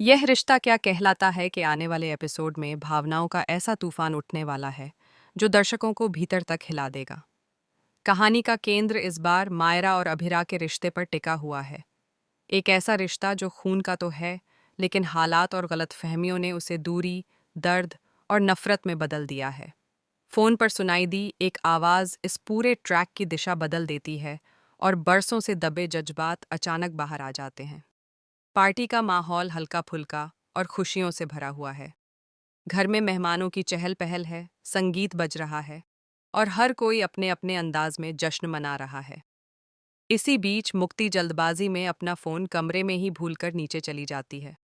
यह रिश्ता क्या कहलाता है कि आने वाले एपिसोड में भावनाओं का ऐसा तूफान उठने वाला है जो दर्शकों को भीतर तक हिला देगा। कहानी का केंद्र इस बार मायरा और अभिरा के रिश्ते पर टिका हुआ है। एक ऐसा रिश्ता जो खून का तो है, लेकिन हालात और गलतफहमियों ने उसे दूरी, दर्द और नफरत में बदल दिया है। फोन पर सुनाई दी एक आवाज इस पूरे ट्रैक की दिशा बदल देती है और बरसों से दबे जज्बात अचानक बाहर आ जाते हैं। पार्टी का माहौल हल्का फुल्का और खुशियों से भरा हुआ है। घर में मेहमानों की चहल पहल है, संगीत बज रहा है और हर कोई अपने अपने अंदाज में जश्न मना रहा है। इसी बीच मुक्ति जल्दबाजी में अपना फोन कमरे में ही भूलकर नीचे चली जाती है।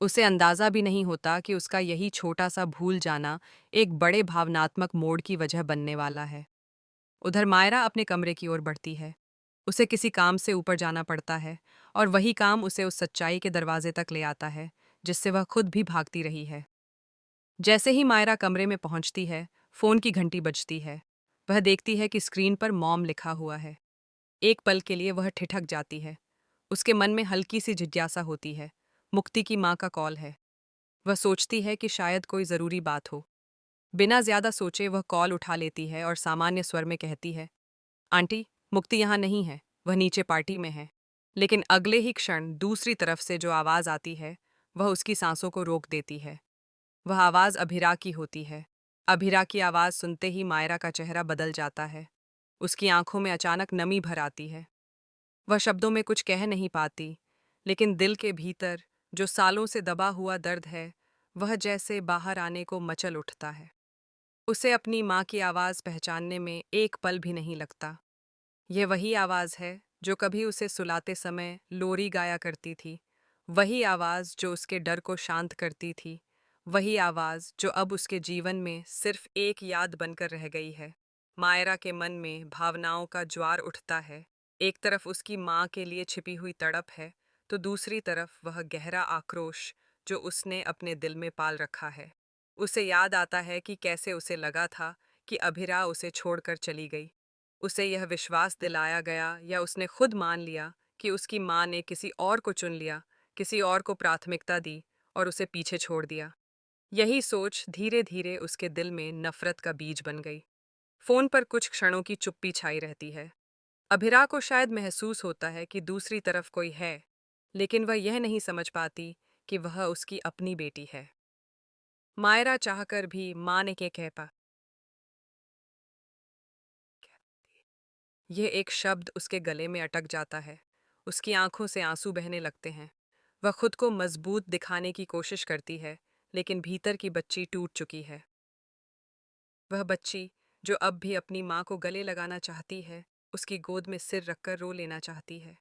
उसे अंदाजा भी नहीं होता कि उसका यही छोटा सा भूल जाना एक बड़े भावनात्मक मोड़ की वजह बनने वाला है। उधर मायरा अपने कमरे की ओर बढ़ती है। उसे किसी काम से ऊपर जाना पड़ता है और वही काम उसे उस सच्चाई के दरवाजे तक ले आता है जिससे वह खुद भी भागती रही है। जैसे ही मायरा कमरे में पहुंचती है, फोन की घंटी बजती है। वह देखती है कि स्क्रीन पर मॉम लिखा हुआ है। एक पल के लिए वह ठिठक जाती है। उसके मन में हल्की सी जिज्ञासा होती है। मुक्ति की माँ का कॉल है। वह सोचती है कि शायद कोई ज़रूरी बात हो। बिना ज्यादा सोचे वह कॉल उठा लेती है और सामान्य स्वर में कहती है, आंटी, मुक्ति यहाँ नहीं है, वह नीचे पार्टी में है। लेकिन अगले ही क्षण दूसरी तरफ से जो आवाज़ आती है, वह उसकी सांसों को रोक देती है। वह आवाज़ अभिरा की होती है। अभिरा की आवाज़ सुनते ही मायरा का चेहरा बदल जाता है। उसकी आंखों में अचानक नमी भर आती है। वह शब्दों में कुछ कह नहीं पाती, लेकिन दिल के भीतर जो सालों से दबा हुआ दर्द है, वह जैसे बाहर आने को मचल उठता है। उसे अपनी माँ की आवाज़ पहचानने में एक पल भी नहीं लगता। ये वही आवाज़ है जो कभी उसे सुलाते समय लोरी गाया करती थी। वही आवाज़ जो उसके डर को शांत करती थी। वही आवाज़ जो अब उसके जीवन में सिर्फ एक याद बनकर रह गई है। मायरा के मन में भावनाओं का ज्वार उठता है। एक तरफ उसकी माँ के लिए छिपी हुई तड़प है, तो दूसरी तरफ वह गहरा आक्रोश जो उसने अपने दिल में पाल रखा है। उसे याद आता है कि कैसे उसे लगा था कि अभिरा उसे छोड़कर चली गई। उसे यह विश्वास दिलाया गया या उसने खुद मान लिया कि उसकी माँ ने किसी और को चुन लिया, किसी और को प्राथमिकता दी और उसे पीछे छोड़ दिया। यही सोच धीरे धीरे उसके दिल में नफरत का बीज बन गई। फोन पर कुछ क्षणों की चुप्पी छाई रहती है। अभिरा को शायद महसूस होता है कि दूसरी तरफ कोई है, लेकिन वह यह नहीं समझ पाती कि वह उसकी अपनी बेटी है। मायरा चाहकर भी माँ ने क्या कह पा यह एक शब्द उसके गले में अटक जाता है। उसकी आंखों से आंसू बहने लगते हैं। वह खुद को मजबूत दिखाने की कोशिश करती है, लेकिन भीतर की बच्ची टूट चुकी है। वह बच्ची जो अब भी अपनी माँ को गले लगाना चाहती है, उसकी गोद में सिर रखकर रो लेना चाहती है।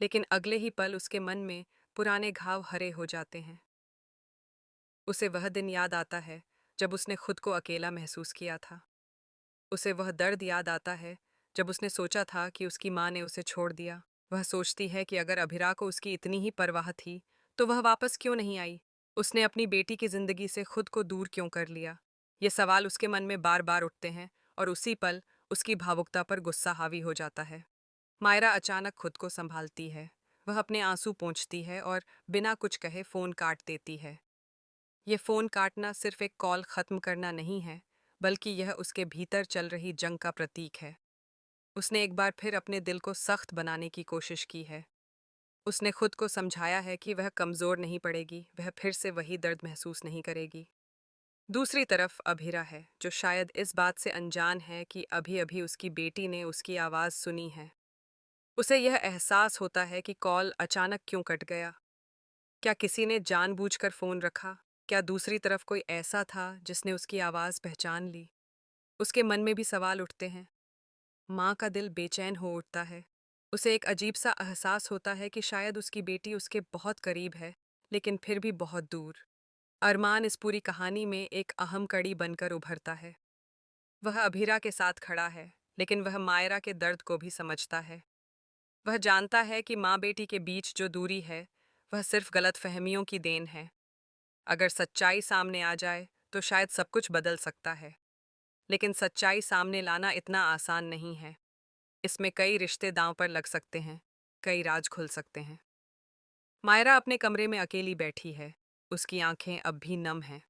लेकिन अगले ही पल उसके मन में पुराने घाव हरे हो जाते हैं। उसे वह दिन याद आता है जब उसने खुद को अकेला महसूस किया था। उसे वह दर्द याद आता है जब उसने सोचा था कि उसकी माँ ने उसे छोड़ दिया। वह सोचती है कि अगर अभिरा को उसकी इतनी ही परवाह थी, तो वह वापस क्यों नहीं आई? उसने अपनी बेटी की जिंदगी से खुद को दूर क्यों कर लिया? ये सवाल उसके मन में बार बार उठते हैं और उसी पल उसकी भावुकता पर गुस्सा हावी हो जाता है। मायरा अचानक खुद को संभालती है। वह अपने आंसू पोंछती है और बिना कुछ कहे फोन काट देती है। ये फोन काटना सिर्फ एक कॉल खत्म करना नहीं है, बल्कि यह उसके भीतर चल रही जंग का प्रतीक है। उसने एक बार फिर अपने दिल को सख्त बनाने की कोशिश की है। उसने खुद को समझाया है कि वह कमजोर नहीं पड़ेगी, वह फिर से वही दर्द महसूस नहीं करेगी। दूसरी तरफ अभिरा है, जो शायद इस बात से अनजान है कि अभी अभी उसकी बेटी ने उसकी आवाज़ सुनी है। उसे यह एहसास होता है कि कॉल अचानक क्यों कट गया। क्या किसी ने जानबूझकर फ़ोन रखा? क्या दूसरी तरफ कोई ऐसा था जिसने उसकी आवाज़ पहचान ली? उसके मन में भी सवाल उठते हैं। माँ का दिल बेचैन हो उठता है। उसे एक अजीब सा एहसास होता है कि शायद उसकी बेटी उसके बहुत करीब है, लेकिन फिर भी बहुत दूर। अरमान इस पूरी कहानी में एक अहम कड़ी बनकर उभरता है। वह अभीरा के साथ खड़ा है, लेकिन वह मायरा के दर्द को भी समझता है। वह जानता है कि माँ बेटी के बीच जो दूरी है, वह सिर्फ गलतफहमियों की देन है। अगर सच्चाई सामने आ जाए, तो शायद सब कुछ बदल सकता है। लेकिन सच्चाई सामने लाना इतना आसान नहीं है। इसमें कई रिश्ते दांव पर लग सकते हैं, कई राज खुल सकते हैं। मायरा अपने कमरे में अकेली बैठी है। उसकी आंखें अब भी नम हैं।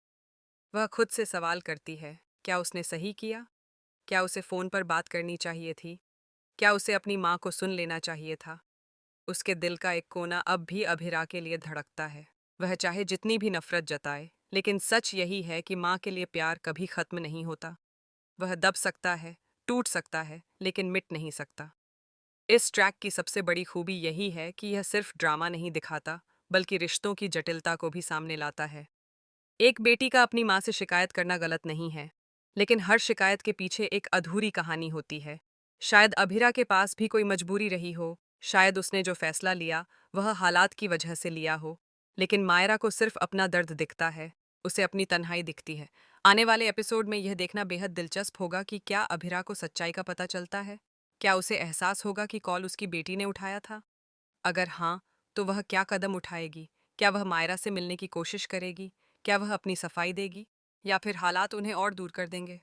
वह खुद से सवाल करती है, क्या उसने सही किया? क्या उसे फोन पर बात करनी चाहिए थी? क्या उसे अपनी माँ को सुन लेना चाहिए था? उसके दिल का एक कोना अब भी अभिरा के लिए धड़कता है। वह चाहे जितनी भी नफरत जताए, लेकिन सच यही है कि माँ के लिए प्यार कभी खत्म नहीं होता। वह दब सकता है, टूट सकता है, लेकिन मिट नहीं सकता। इस ट्रैक की सबसे बड़ी खूबी यही है कि यह सिर्फ ड्रामा नहीं दिखाता, बल्कि रिश्तों की जटिलता को भी सामने लाता है। एक बेटी का अपनी माँ से शिकायत करना गलत नहीं है, लेकिन हर शिकायत के पीछे एक अधूरी कहानी होती है। शायद अभिरा के पास भी कोई मजबूरी रही हो, शायद उसने जो फैसला लिया वह हालात की वजह से लिया हो, लेकिन मायरा को सिर्फ अपना दर्द दिखता है, उसे अपनी तन्हाई दिखती है। आने वाले एपिसोड में यह देखना बेहद दिलचस्प होगा कि क्या अभिरा को सच्चाई का पता चलता है। क्या उसे एहसास होगा कि कॉल उसकी बेटी ने उठाया था? अगर हाँ, तो वह क्या कदम उठाएगी? क्या वह मायरा से मिलने की कोशिश करेगी? क्या वह अपनी सफाई देगी? या फिर हालात उन्हें और दूर कर देंगे?